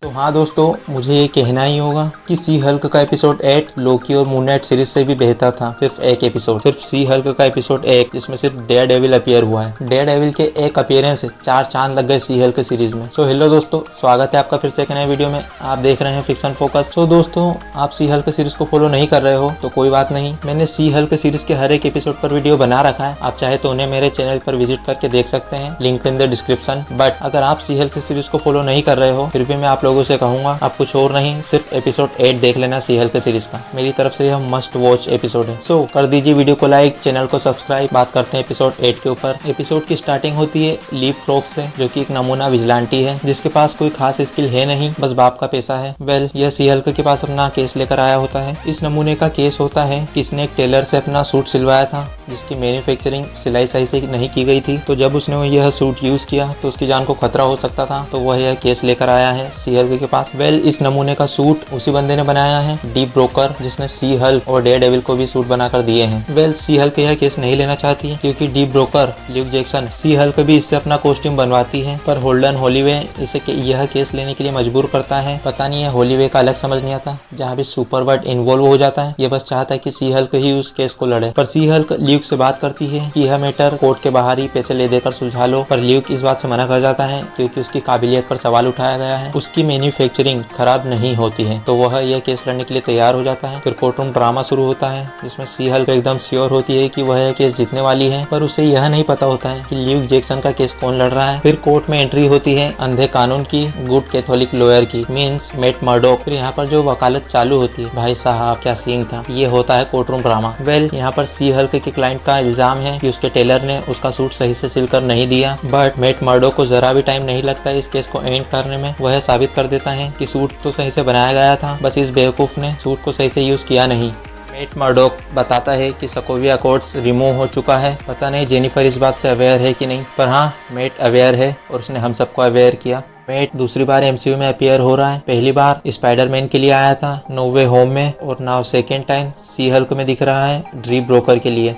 तो हाँ दोस्तों, मुझे ये कहना ही होगा कि सी हल्क का एपिसोड 8 लोकी और मून नाइट सीरीज से भी बेहतर था। सिर्फ एक एपिसोड, सिर्फ सी हल्क का एपिसोड 1 जिसमें सिर्फ डेयर डेविल अपीयर हुआ है। डेयर डेविल के एक अपीयरेंस से 4 चांद लग गए सी हल्क सीरीज में। सो हेलो दोस्तों, स्वागत है आपका फिर से एक नए वीडियो में। आप देख रहे हैं फिक्शन फोकस। सो दोस्तों, आप सी हल्क सीरीज को फॉलो नहीं कर रहे हो तो कोई बात नहीं, मैंने सी हल्क सीरीज के हर एक एपिसोड पर वीडियो बना रखा है। आप चाहे तो उन्हें मेरे चैनल पर विजिट करके देख सकते हैं, link in the description. But अगर आप सी हल्क सीरीज को फॉलो नहीं कर रहे हो फिर भी मैं आप लोगों से कहूंगा आप कुछ और नहीं, सिर्फ एपिसोड 8 देख लेना सी हल्क सीरीज का। मेरी तरफ से यह मस्ट वॉच एपिसोड है। सो कर दीजिए वीडियो को लाइक, चैनल को सब्सक्राइब। बात करते हैं एपिसोड 8 के ऊपर। एपिसोड की स्टार्टिंग होती है लीप फ्रॉग से, जो कि एक नमूना विजिलेंटी है जिसके पास कोई खास स्किल है नहीं, बस बाप का पैसा है। वेल, यह सी हल्क के पास अपना केस लेकर आया होता है। इस नमूने का केस होता है कि इसने एक टेलर से अपना सूट सिलवाया था जिसकी मैन्युफैक्चरिंग सिलाई सही से नहीं की गई थी। तो जब उसने यह सूट यूज किया तो उसकी जान को खतरा हो सकता था, तो वह यह केस लेकर आया है सी हल्क के पास। वेल, इस नमूने का सूट उसी बंदे ने बनाया है, डीप ब्रोकर, जिसने सी हल्क और डेयर डेविल को भी सूट बनाकर दिए हैं। वेल, सी हल्क यह केस नहीं लेना चाहती है क्योंकि डीप ब्रोकर ल्यूक जैक्सन सी हल्क भी इससे अपना कॉस्ट्यूम बनवाती है, पर होल्डन होलीवे इसे यह केस लेने के लिए मजबूर करता है। पता नहीं है होलीवे का अलग समझ नहीं आता, जहाँ भी सुपरवर्ड इन्वॉल्व हो जाता है। ये बस चाहता है कि सी हल्क ही उस केस को लड़े। पर सी हल्क ल्यूक से बात करती है कि यह मैटर कोर्ट के बाहर ही पैसे ले देकर सुलझा लो, पर ल्यूक इस बात से मना कर जाता है क्योंकि उसकी काबिलियत पर सवाल उठाया गया है। उसकी मैन्युफैक्चरिंग खराब नहीं होती है, तो वह यह केस लड़ने के लिए तैयार हो जाता है। फिर कोर्ट रूम ड्रामा शुरू होता है जिसमें सी हल्क एकदम श्योर होती है कि वह यह केस जीतने वाली है, पर उसे यह नहीं पता होता है कि ल्यूक जैक्सन का केस कौन लड़ रहा है। फिर कोर्ट में एंट्री होती है अंधे कानून की, गुड कैथोलिक लॉयर की, मींस मेट मर्डॉक। फिर यहाँ पर जो वकालत चालू होती है, भाई साहब क्या सीन था। ये होता है कोर्ट रूम ड्रामा। वेल, यहाँ पर सी हल्क के क्लाइंट का इल्जाम है कि उसके टेलर ने उसका सूट सही से सिलकर नहीं दिया, बट मेट मर्डॉक को जरा भी टाइम नहीं लगता इस केस को एंड करने में। वह साबित कर देता है कि सूट तो सही से बनाया गया था, बस इस बेवकूफ ने सूट को सही से यूज किया नहीं। मेट मर्डॉक बताता है कि सकोविया कोर्ट्स रिमूव हो चुका है। पता नहीं जेनिफर इस बात से अवेयर है कि नहीं, पर हाँ, मेट अवेयर है और उसने हम सबको अवेयर किया। मेट दूसरी बार एमसीयू में अपीयर हो रहा है। पहली बार स्पाइडरमैन के लिए आया था नो वे होम में, और नाउ सेकेंड टाइम सी हल्क में दिख रहा है ड्रीप ब्रोकर के लिए।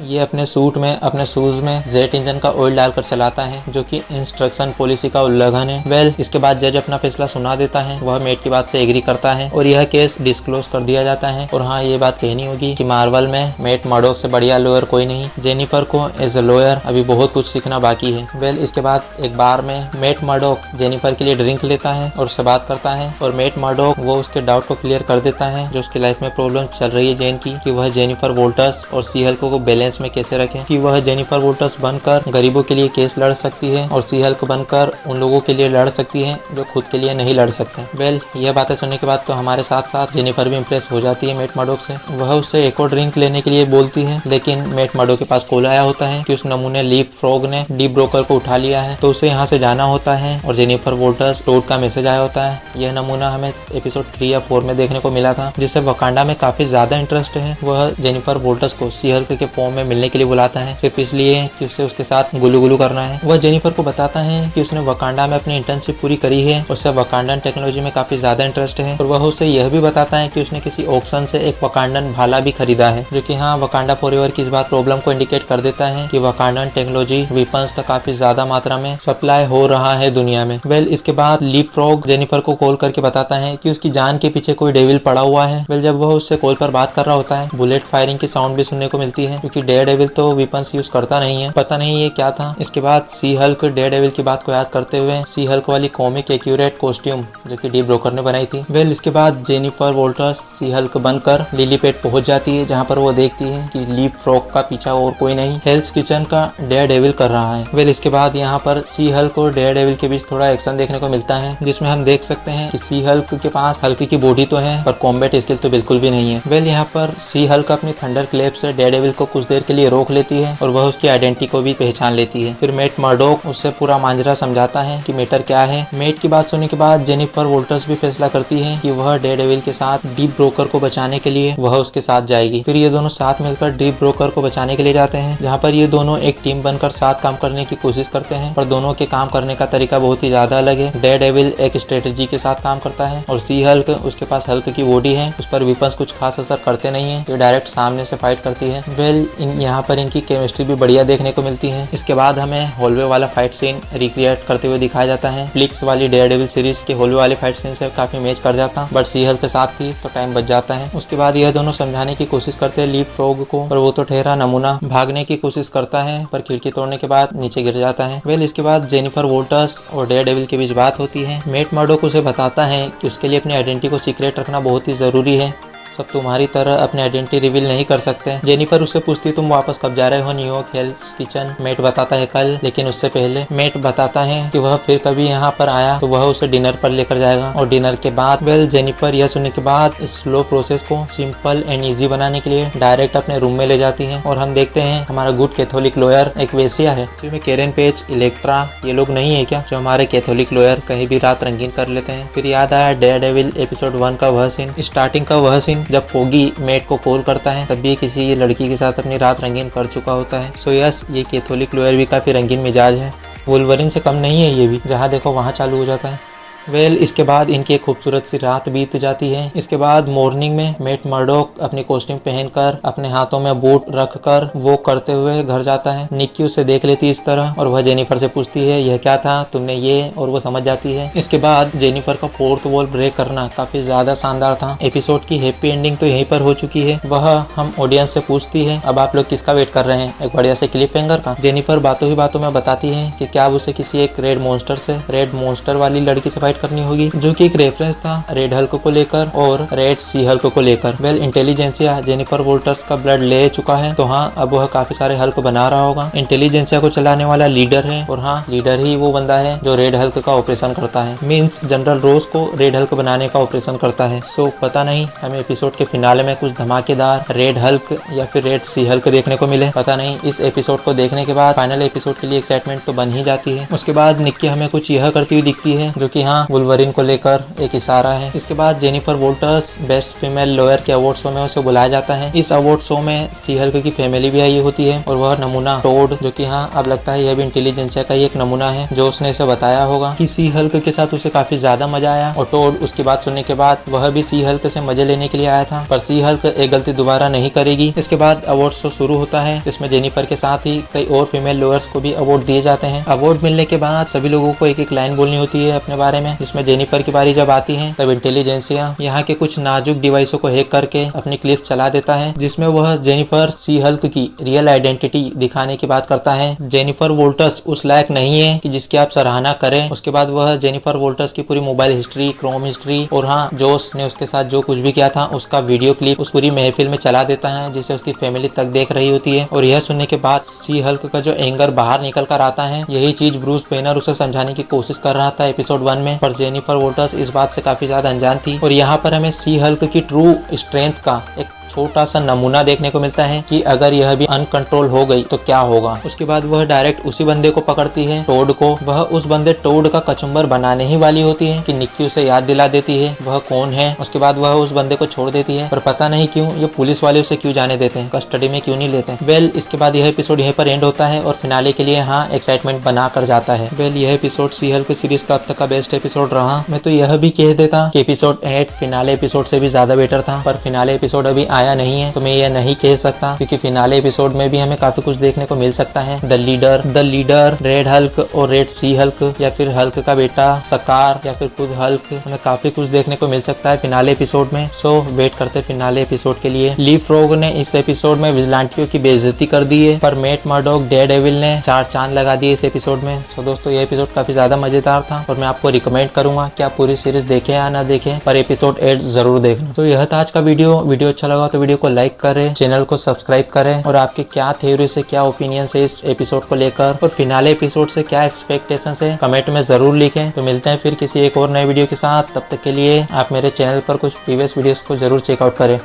ये अपने सूट में, अपने शूज में जेट इंजन का ऑयल डालकर चलाता है, जो कि इंस्ट्रक्शन पॉलिसी का उल्लंघन है। वेल, इसके बाद जज अपना फैसला सुना देता है। वह मेट की बात से एग्री करता है और यह केस डिस्क्लोज कर दिया जाता है। और हाँ, ये बात कहनी होगी कि मार्वल में मेट मर्डॉक से बढ़िया लॉयर कोई नहीं। जेनिफर को एज अ लॉयर अभी बहुत कुछ सीखना बाकी है। वेल, इसके बाद एक बार में मेट मर्डॉक जेनिफर के लिए ड्रिंक लेता है और उससे बात करता है, और मेट मर्डॉक वो उसके डाउट को क्लियर कर देता है जो उसकी लाइफ में प्रॉब्लम चल रही है जेन की, कि वह जेनिफर वोल्टर्स और सी हल्क को बैलेंस में कैसे रखें, कि वह जेनिफर वोल्टर्स बनकर गरीबों के लिए केस लड़ सकती है और सी हल्क बनकर उन लोगों के लिए लड़ सकती है जो खुद के लिए नहीं लड़ सकते। वेल, यह बातें सुनने के बाद तो हमारे साथ साथ जेनिफर भी इम्प्रेस हो जाती है मेट मर्डॉक से। वह उससे एक और ड्रिंक लेने के लिए बोलती है, लेकिन मेट मर्डॉक के पास कॉल आया होता है कि उस नमूने लीप फ्रॉग ने डीप ब्रोकर को उठा लिया है, तो उसे यहाँ से जाना होता है। और जेनिफर वोल्टर्स टोड का मैसेज आया होता है। यह नमूना हमें एपिसोड 3 या 4 में देखने को मिला था, जिससे वकांडा में काफी ज्यादा इंटरेस्ट है। वह जेनिफर वोल्टर्स को सी हल्क के फॉर्म में मिलने के लिए बुलाता है, सिर्फ इसलिए कि उसे उसके साथ गुलू गुलू करना है। वह जेनिफर को बताता है कि उसने वकांडा में अपनी इंटर्नशिप पूरी करी है, उसे वकांडन टेक्नोलॉजी में काफी ज्यादा इंटरेस्ट है। और वह उसे यह भी बताता है कि उसने किसी ऑक्शन से एक वकांडन भाला भी खरीदा है, जो कि हाँ, वकांडा फॉरएवर की इस बात प्रॉब्लम को इंडिकेट कर देता है कि वकांडन टेक्नोलॉजी वेपन्स का काफी ज्यादा मात्रा में सप्लाई हो रहा है दुनिया में। वेल, इसके बाद लीप फ्रॉग जेनिफर को कॉल करके बताता है कि उसकी जान के पीछे कोई डेविल पड़ा हुआ है। वेल, जब वह उससे कॉल पर बात कर रहा होता है, बुलेट फायरिंग की साउंड भी सुनने को मिलती है, क्योंकि डेयर डेविल तो वेपन्स यूज करता नहीं है। पता नहीं ये क्या था। इसके बाद सी हल्क डेयर डेविल की बात को याद करते हुए सी हल्क वाली कॉमिक एक्यूरेट कॉस्ट्यूम जो कि डीप ब्रोकर ने बनाई थी। वेल, इसके बाद जेनिफर वोल्टर्स सी हल्क बनकर लिलीपेट पहुंच जाती है, जहां पर वो देखती है कि लीप फ्रॉग का पीछा और कोई नहीं, हेल्स किचन का डेयर डेविल कर रहा है। वेल, इसके बाद यहाँ पर सी हल्क और डेयर डेविल के बीच थोड़ा एक्शन देखने को मिलता है, जिसमें हम देख सकते हैं कि सी हल्क के पास हल्की की बॉडी तो है पर कॉम्बैट स्किल तो बिल्कुल भी नहीं है। वेल, यहाँ पर सी हल्क अपनी थंडर क्लेप से डेयर डेविल को कुछ देर के लिए रोक लेती है और वह उसकी आइडेंटिटी को भी पहचान लेती है। फिर मेट मर्डॉक उससे पूरा मांजरा समझाता है कि मैटर क्या है। मेट की बात सुनने के बाद जेनिफर वोल्टर्स भी फैसला करती है कि वह डेयर डेविल के साथ डीप ब्रोकर को बचाने के लिए वह उसके साथ जाएगी। फिर ये दोनों साथ मिलकर डीप ब्रोकर को बचाने के लिए जाते हैं, जहाँ पर ये दोनों एक टीम बनकर साथ काम करने की कोशिश करते हैं, पर दोनों के काम करने का तरीका बहुत ही ज्यादा अलग है। डेयर डेविल एक स्ट्रेटेजी के साथ काम करता है और सी हल्क, उसके पास हल्क की बॉडी है, उस पर वेपन्स कुछ खास असर करते नहीं है, ये डायरेक्ट सामने से फाइट करती है। वेल, यहाँ पर इनकी केमिस्ट्री भी बढ़िया देखने को मिलती है। इसके बाद हमें हॉलवे वाला फाइट सीन रिक्रिएट करते हुए दिखाया जाता है। फ्लिक्स वाली डेयरडेविल सीरीज के हॉलवे वाले फाइट सीन से काफी मैच कर जाता, बट सी हल्क के साथ थी तो टाइम बच जाता है। उसके बाद यह दोनों समझाने की कोशिश करते हैं लीप फ्रॉग को, पर वो तो ठहरा नमूना। भागने की कोशिश करता है पर खिड़की तोड़ने के बाद नीचे गिर जाता है। वेल इसके बाद जेनिफर वोल्टर्स और डेयरडेविल के बीच बात होती है। मैट मर्डोक उसे बताता है कि उसके लिए अपनी आइडेंटिटी को सीक्रेट रखना बहुत ही जरूरी है। सब तुम्हारी तरह अपनी आइडेंटिटी रिवील नहीं कर सकते। जेनिफर उससे पूछती तुम वापस कब जा रहे हो न्यूयॉर्क हेल्स किचन। मेट बताता है कल, लेकिन उससे पहले मेट बताता है कि वह फिर कभी यहाँ पर आया तो वह उसे डिनर पर लेकर जाएगा। और डिनर के बाद वेल जेनिफर यह सुनने के बाद इस स्लो प्रोसेस को सिंपल एंड इजी बनाने के लिए डायरेक्ट अपने रूम में ले जाती है। और हम देखते हैं हमारा गुड कैथोलिक लॉयर एक वेश्या है जिसमें केरन पेज, इलेक्ट्रा ये लोग नहीं है क्या जो हमारे कैथोलिक लॉयर कहीं भी रात रंगीन कर लेते हैं। फिर याद आया डेयरडेविल एपिसोड 1 का वह सीन, स्टार्टिंग का वह सीन जब फोगी मेट को कॉल करता है, तब भी किसी लड़की के साथ अपनी रात रंगीन कर चुका होता है। सो यस, ये कैथोलिक लॉयर भी काफी रंगीन मिजाज है। वुल्वरिन से कम नहीं है ये भी, जहाँ देखो वहाँ चालू हो जाता है। वेल इसके बाद इनकी एक खूबसूरत सी रात बीत जाती है। इसके बाद मॉर्निंग में मेट मर्डोक अपनी कॉस्ट्यूम पहनकर अपने हाथों में बूट रखकर वो करते हुए घर जाता है। निक्की उसे देख लेती है इस तरह और वह जेनिफर से पूछती है यह क्या था तुमने ये, और वो समझ जाती है। इसके बाद जेनिफर का फोर्थ वॉल ब्रेक करना काफी ज्यादा शानदार था। एपिसोड की हैप्पी एंडिंग तो यहीं पर हो चुकी है। वह हम ऑडियंस से पूछती है अब आप लोग किसका वेट कर रहे हैं, एक बढ़िया से क्लिप हैंगर का। जेनिफर बातों ही बातों में बताती है कि क्या उसे किसी एक रेड मॉन्स्टर वाली लड़की से करनी होगी, जो कि एक रेफरेंस था रेड हल्क को लेकर और रेड सी हल्क को लेकर। वेल इंटेलिजेंसिया जेनिफर वोल्टर्स का ब्लड ले चुका है, तो हाँ अब वह काफी सारे हल्क बना रहा होगा। इंटेलिजेंसिया को चलाने वाला लीडर है, और हाँ लीडर ही वो बंदा है जो रेड हल्क का ऑपरेशन करता है, मींस जनरल रोज को रेड हल्क बनाने का ऑपरेशन करता है। सो पता नहीं हमें एपिसोड के फिनाले में कुछ धमाकेदार रेड हल्क या फिर रेड सी हल्क देखने को मिले, पता नहीं। इस एपिसोड को देखने के बाद फाइनल एपिसोड के लिए एक्साइटमेंट तो बन ही जाती है। उसके बाद निक्की हमें कुछ यह करती हुई दिखती है जो कि हाँ वुल्वरिन को लेकर एक इशारा है। इसके बाद जेनिफर वोल्टर्स बेस्ट फीमेल लॉयर के अवार्ड शो में उसे बुलाया जाता है। इस अवार्ड शो में सी हल्क की फैमिली भी आई होती है और वह नमूना टोड, जो कि हाँ अब लगता है यह भी इंटेलिजेंसिया का ही एक नमूना है, जो उसने इसे बताया होगा कि सी हल्क के साथ उसे काफी ज्यादा मजा आया। और टोड उसकी बात सुनने के बाद वह भी सी हल्क से मजे लेने के लिए आया था, पर सी हल्क एक गलती दोबारा नहीं करेगी। इसके बाद अवार्ड शो शुरू होता है, जिसमें जेनिफर के साथ ही कई और फीमेल लॉयर्स को भी अवार्ड दिए जाते हैं। अवार्ड मिलने के बाद सभी लोगों को एक एक लाइन बोलनी होती है अपने बारे में, जिसमें जेनिफर की बारी जब आती है तब इंटेलिजेंसिया यहाँ के कुछ नाजुक डिवाइसों को हैक करके अपनी क्लिप चला देता है, जिसमें वह जेनिफर सी हल्क की रियल आइडेंटिटी दिखाने की बात करता है। जेनिफर वोल्टर्स उस लायक नहीं है कि जिसकी आप सराहना करें। उसके बाद वह जेनिफर वोल्टर्स की पूरी मोबाइल हिस्ट्री, क्रोम हिस्ट्री और हाँ जोस ने उसके साथ जो कुछ भी किया था उसका वीडियो क्लिप उस पूरी महफिल में चला देता है, जिसे उसकी फैमिली तक देख रही होती है। और यह सुनने के बाद सी हल्क का जो एंगर बाहर निकल कर आता है, यही चीज ब्रूस बेनर उसे समझाने की कोशिश कर रहा था एपिसोड 1 में, पर जेनिफर वोल्टर्स इस बात से काफी ज्यादा अनजान थी। और यहाँ पर हमें सी हल्क की ट्रू स्ट्रेंथ का एक छोटा सा नमूना देखने को मिलता है कि अगर यह भी अनकंट्रोल हो गई तो क्या होगा। उसके बाद वह डायरेक्ट उसी बंदे को पकड़ती है, टोड को। वह उस बंदे टोड का कचुम्बर बनाने ही वाली होती है कि निक्की उसे याद दिला देती है वह कौन है। उसके बाद वह उस बंदे को छोड़ देती है, पर पता नहीं क्यों ये पुलिस वाले उसे क्यों जाने देते हैं, कस्टडी में क्यों नहीं लेते। वेल इसके बाद यह एपिसोड यहीं पर एंड होता है और फिनाले के लिए हाँ एक्साइटमेंट बना कर जाता है। वेल यह एपिसोड सी हल्क सीरीज का अब तक का बेस्ट एपिसोड रहा। मैं तो यह भी कह देता कि एपिसोड 8 फिनाले एपिसोड से भी ज्यादा बेटर था, पर फिनाले एपिसोड अभी आया नहीं है तो मैं यह नहीं कह सकता, क्योंकि फिनाले एपिसोड में भी हमें काफी कुछ देखने को मिल सकता है। द लीडर, रेड हल्क और रेड सी हल्क, या फिर हल्क का बेटा सकार, या फिर खुद हल्क, हमें काफी कुछ देखने को मिल सकता है फिनाले एपिसोड में। सो वेट करते फिनाले एपिसोड के लिए। लीप फ्रॉग ने इस एपिसोड में विजिलेंटियों की बेइज्जती कर दी है, पर मैट मर्डोक डेयरडेविल ने 4 चांद लगा दिए इस एपिसोड में। सो दोस्तों ये एपिसोड काफी ज्यादा मजेदार था और मैं आपको रिकमेंड करूंगा कि आप पूरी सीरीज देखें या ना देखें, पर एपिसोड 8 जरूर देखना। तो यह था आज का वीडियो अच्छा लगा तो वीडियो को लाइक करें, चैनल को सब्सक्राइब करें, और आपके क्या थ्योरी से क्या ओपिनियन है इस एपिसोड को लेकर और फिनाले एपिसोड से क्या एक्सपेक्टेशन है कमेंट में जरूर लिखें। तो मिलते हैं फिर किसी एक और नए वीडियो के साथ, तब तक के लिए आप मेरे चैनल पर कुछ प्रीवियस वीडियोस को जरूर चेकआउट करें।